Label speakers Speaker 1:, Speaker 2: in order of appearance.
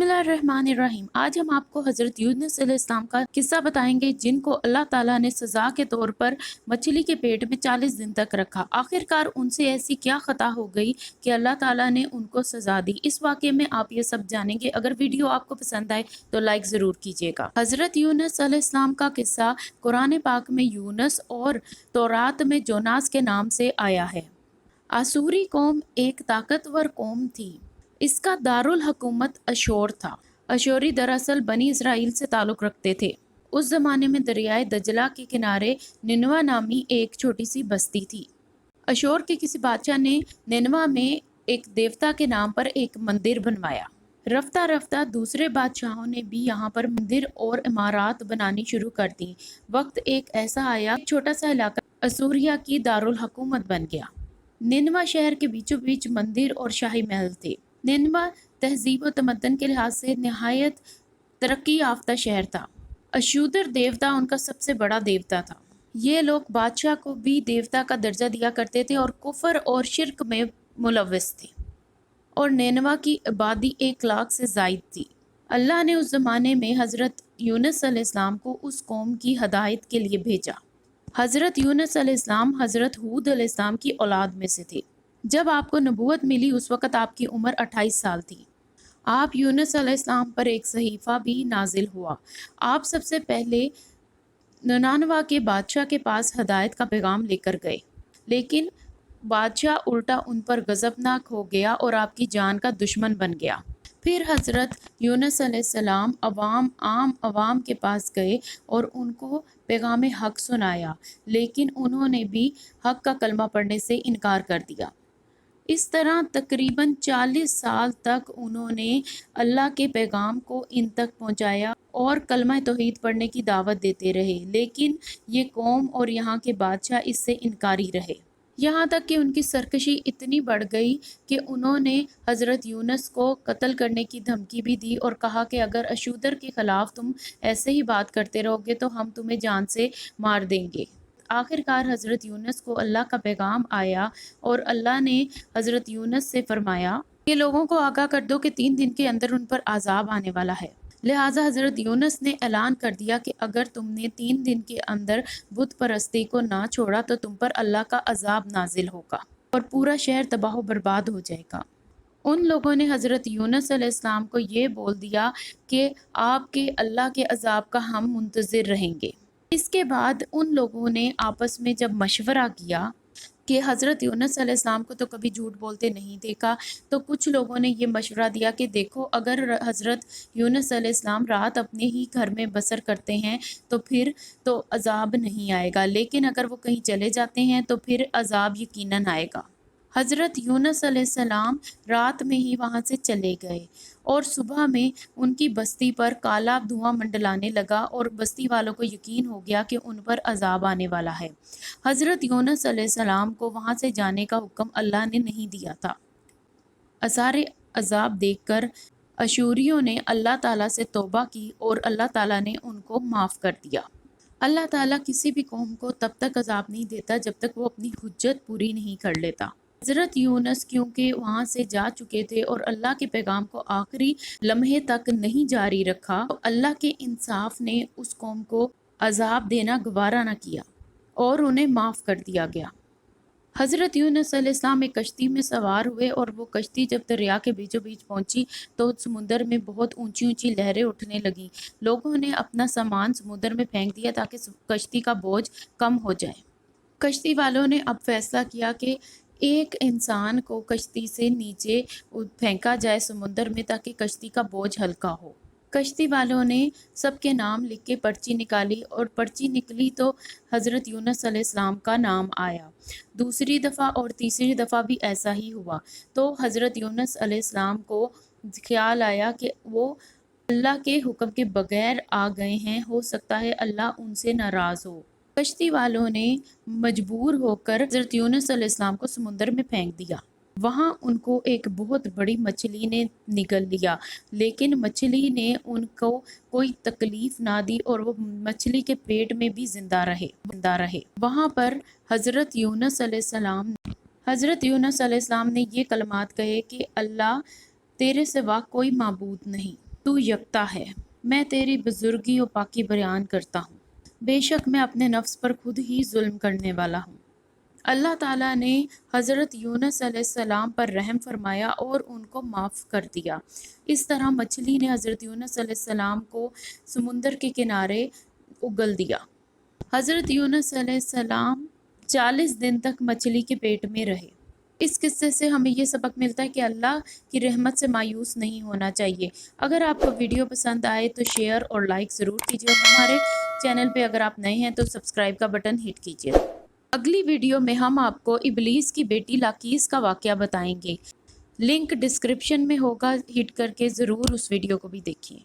Speaker 1: बिस्मिल्लाहिर्रहमानिर्रहीम। आज हम आपको हज़रत यूनुस अलैहिस्सलाम का किस्सा बताएंगे, जिनको अल्लाह ताला ने सज़ा के तौर पर मछली के पेट में 40 दिन तक रखा। आखिरकार उनसे ऐसी क्या ख़ता हो गई कि अल्लाह ताला ने उनको सज़ा दी। इस वाक़े में आप ये सब जानेंगे। अगर वीडियो आपको पसंद आए तो लाइक ज़रूर कीजिएगा। हज़रत यूनुस अलैहिस्सलाम का किस्सा कुरान पाक में यूनुस और तौरात में जोनास के नाम से आया है। आसूरी कौम एक ताकतवर कौम थी। इसका दारुल हुकूमत अशोर था। अशोरी दरअसल बनी इसराइल से ताल्लुक़ रखते थे। उस ज़माने में दरियाए दजला के किनारे निनवा नामी एक छोटी सी बस्ती थी। अशोर के किसी बादशाह ने निनवा में एक देवता के नाम पर एक मंदिर बनवाया। रफ्ता रफ्ता दूसरे बादशाहों ने भी यहाँ पर मंदिर और इमारत बनानी शुरू कर दी। वक्त एक ऐसा आया, छोटा सा इलाका असूरिया की दारुल हुकूमत बन गया। निनवा शहर के बीचों बीच मंदिर और शाही महल थे। निनवा तहजीब व तमद्दन के लिहाज से नहायत तरक्की याफ्ता शहर था। अशूदर देवता उनका सबसे बड़ा देवता था। ये लोग बादशाह को भी देवता का दर्जा दिया करते थे और कुफर और शिरक में मुलव्वस थे। और निनवा की आबादी 1 लाख से ज़ायद थी। अल्लाह ने उस ज़माने में हज़रत यूनुस अलैहिस्सलाम को उस कौम की हदायत के लिए भेजा। हज़रत यूनुस अलैहिस्सलाम हज़रत हूद अलैहिस्सलाम की औलाद में से थे। जब आपको नबूवत मिली उस वक़्त आपकी उम्र 28 साल थी। आप यूनुस अलैहिस्सलाम पर एक सहीफ़ा भी नाजिल हुआ। आप सबसे पहले निनानवा के बादशाह के पास हदायत का पैगाम लेकर गए, लेकिन बादशाह उल्टा उन पर गज़बनाक हो गया और आपकी जान का दुश्मन बन गया। फिर हज़रत यूनुस अलैहिस्सलाम आम अवाम के पास गए और उनको पैगाम हक़ सुनाया, लेकिन उन्होंने भी हक़ का कलमा पढ़ने से इनकार कर दिया। इस तरह तकरीबन 40 साल तक उन्होंने अल्लाह के पैगाम को इन तक पहुंचाया और कलमा तौहीद पढ़ने की दावत देते रहे, लेकिन ये कौम और यहाँ के बादशाह इससे इनकारी रहे। यहाँ तक कि उनकी सरकशी इतनी बढ़ गई कि उन्होंने हज़रत यूनुस को कत्ल करने की धमकी भी दी और कहा कि अगर अशूदर के ख़िलाफ़ तुम ऐसे ही बात करते रहोगे तो हम तुम्हें जान से मार देंगे। आखिरकार हज़रत यूनुस को अल्लाह का पैगाम आया और अल्लाह ने हज़रत यूनुस से फरमाया कि लोगों को आगाह कर दो कि 3 दिन के अंदर उन पर आज़ाब आने वाला है। लिहाजा हज़रत यूनुस ने ऐलान कर दिया कि अगर तुमने 3 दिन के अंदर बुत परस्ती को ना छोड़ा तो तुम पर अल्लाह का अजाब नाजिल होगा और पूरा शहर तबाह व बर्बाद हो जाएगा। उन लोगों ने हज़रत यूनुस अलैहिस्सलाम को ये बोल दिया कि आपके अल्लाह के अजाब का हम मुंतज़िर रहेंगे। इसके बाद उन लोगों ने आपस में जब मशवरा किया कि हज़रत यूनुस अलैहिस्सलाम को तो कभी झूठ बोलते नहीं देखा, तो कुछ लोगों ने ये मशवरा दिया कि देखो, अगर हज़रत यूनुस अलैहिस्सलाम रात अपने ही घर में बसर करते हैं तो फिर तो अजाब नहीं आएगा, लेकिन अगर वो कहीं चले जाते हैं तो फिर अजाब यकीनन आएगा। हज़रत यूनुस अलैहिस्सलाम रात में ही वहाँ से चले गए और सुबह में उनकी बस्ती पर काला धुआं मंडलाने लगा और बस्ती वालों को यकीन हो गया कि उन पर अजाब आने वाला है। हज़रत यूनुस अलैहिस्सलाम को वहाँ से जाने का हुक्म अल्लाह ने नहीं दिया था। आसारे अजाब देखकर अशूरियों ने अल्लाह ताला से तौबा की और अल्लाह ताला ने उनको माफ़ कर दिया। अल्लाह ताला किसी भी कौम को तब तक अजाब नहीं देता जब तक वो अपनी हुज्जत पूरी नहीं कर लेता। हज़रत यूनुस क्योंकि वहाँ से जा चुके थे और अल्लाह के पैगाम को आखिरी लम्हे तक नहीं जारी रखा, तो अल्लाह के इंसाफ ने उस कौम को अजाब देना गवारा न किया और उन्हें माफ़ कर दिया गया। हज़रत यूनुस अलैहिस्सलाम एक कश्ती में सवार हुए और वो कश्ती जब दरिया के बीचों बीच पहुंची तो समुद्र में बहुत ऊंची ऊंची लहरें उठने लगीं। लोगों ने अपना सामान समुद्र में फेंक दिया ताकि कश्ती का बोझ कम हो जाए। कश्ती वालों ने अब फैसला किया कि एक इंसान को कश्ती से नीचे फेंका जाए समुद्र में, ताकि कश्ती का बोझ हल्का हो। कश्ती वालों ने सबके नाम लिख के पर्ची निकाली और पर्ची निकली तो हज़रत यूनुस अलैहिस्सलाम का नाम आया। दूसरी दफ़ा और तीसरी दफ़ा भी ऐसा ही हुआ तो हज़रत यूनुस अलैहिस्सलाम को ख्याल आया कि वो अल्लाह के हुक्म के बगैर आ गए हैं, हो सकता है अल्लाह उनसे नाराज़ हो। कश्ती वालों ने मजबूर होकर हज़रत यूनुस अलैहिस्सलाम को समुद्र में फेंक दिया। वहाँ उनको एक बहुत बड़ी मछली ने निगल लिया, लेकिन मछली ने उनको कोई तकलीफ ना दी और वो मछली के पेट में भी जिंदा रहे। वहाँ पर हज़रत यूनुस अलैहिस्सलाम ने ये कलमात कहे कि अल्लाह, तेरे सिवा कोई माबूद नहीं, تو یکتا ہے، میں تیری بزرگی و پاکی بیان کرتا ہوں، بے شک میں اپنے نفس پر خود ہی ظلم کرنے والا ہوں۔ اللہ تعالیٰ نے حضرت یونس علیہ السلام پر رحم فرمایا اور ان کو معاف کر دیا۔ اس طرح مچھلی نے حضرت یونس علیہ السلام کو سمندر کے کنارے اگل دیا۔ حضرت یونس علیہ السلام 40 دن تک مچھلی کے پیٹ میں رہے۔ اس قصے سے ہمیں یہ سبق ملتا ہے کہ اللہ کی رحمت سے مایوس نہیں ہونا چاہیے۔ اگر آپ کو ویڈیو پسند آئے تو شیئر اور لائک ضرور کیجیے، اور ہمارے چینل پہ اگر آپ نئے ہیں تو سبسکرائب کا بٹن ہٹ کیجیے۔ اگلی ویڈیو میں ہم آپ کو ابلیس کی بیٹی لاقیس کا واقعہ بتائیں گے۔ لنک ڈسکرپشن میں ہوگا، ہٹ کر کے ضرور اس ویڈیو کو بھی دیکھیں۔